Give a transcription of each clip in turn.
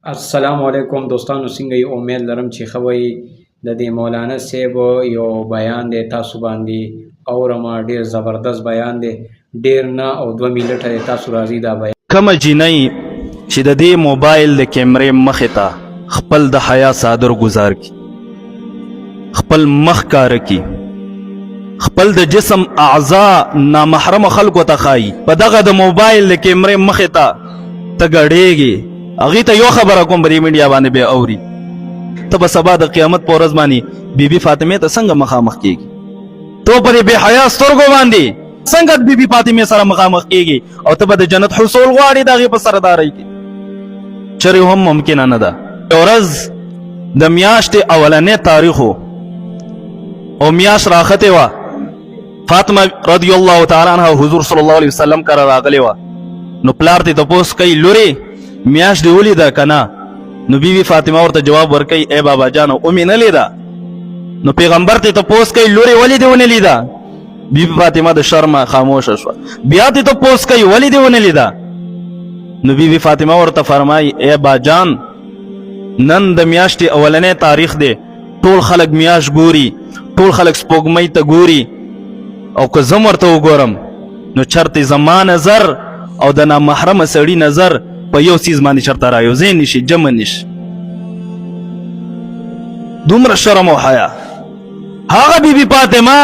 السلام علیکم دوستانو، څنګه یې؟ امید لرم چې ښه وئ. د دې مولانا صاحب یو بیان دی تاسو باندې اورم. ډېر زبردست بیان دی، ډېر نه او 2 منټه دی. تاسو راځي دا بیان. کومه جینۍ چې د دې موبایل د کیمرې مخې ته خپل د حیا صادر گزار کی، خپل مخ کار کی، خپل د جسم اعضاء نامحرم خلکو ته خایي، په دغه د موبایل د کیمرې مخې ته ته ګډېږي. هغې ته یو خبره کوم په دې میډیا باندې بیا اوري، ته به سبا د قیامت په ورځ باندې بیبي فاطمې ته څنګه مخامخ کېږي؟ تو په دې بې حیا سترګو باندې څنګه د بیبي فاطمې سره مخامخ کېږي؟ او ته به د جنت حصول غواړې د هغې په سردارۍ کې؟ چرې هم ممکنه نه ده. یو ورځ د میاشتې اولنی تاریخ او میاشت راختې وه، فاطمه رضی الله تعالی عنها حضور صلی الله علیه وسلم کره راغلې وه. نو پلار ته تپوس کوي، لورې میاشت دې ولیده که نه؟ نو بیبي فاطمه ورته جواب ورکوي، ای بابا جانه ومې نه لیده. نو پیغمبر ته تپوس کوي، لورې ولې دې ونه لیده؟ بیبي فاطمه د شرمه خاموشه شوه. بیا ته تپوس کوي، ولې دې ونه لیده؟ نو بیبي فاطمه ورته فرمایي، ای باجان نن د میاشتې اولنی تاریخ دی، ټول خلک میاشت ګوري، ټول خلک سپوږمۍ ته ګوري، او که زه ورته وګورم نو چرته زما نظر او د نامحرمه سړي نظر په یو څیز باندې چرته رایوځی نشي، جمع نشي. دومره شرم او حیا. هغه بیبي فاطمه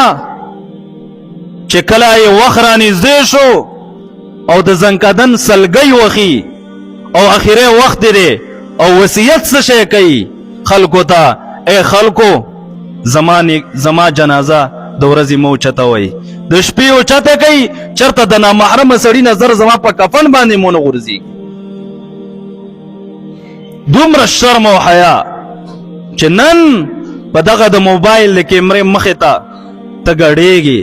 چې کله یې وخت رانږدې شو او د زنکدن سلګۍ وخي او اخري وخت دی او وصیت څه شی کوي خلکو ته، ای خلکو زما جنازه د ورځې مو اوچته وئ، د شپې اوچته کوي، چرته د نامحرمه سړي نظر زما په کفن باندې مو نه غورځي. دومره شرم او حیا چې نن په دغه د موبایل د کیمرې مخې ته ته ګډېږي.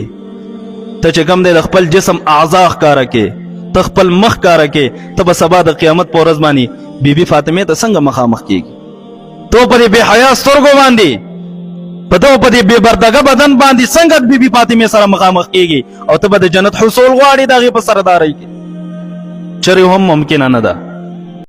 ته چې کوم دی د خپل جسم اعضا ښکاره کې، ته خپل مخ ښکاره کې، ته به سبا د قیامت په ورځ باندې بیبي فاطمې ته څنګه مخامخ کېږي؟ تو په دې بې حیا سترګو باندې، په دې بې بردګه بدن باندې څنګه د بیبي فاطمې سره مخامخ کېږي؟ او ته به د جنت حصول غواړې د هغې په سردارۍ کې؟ چرې هم ممکنه نه ده.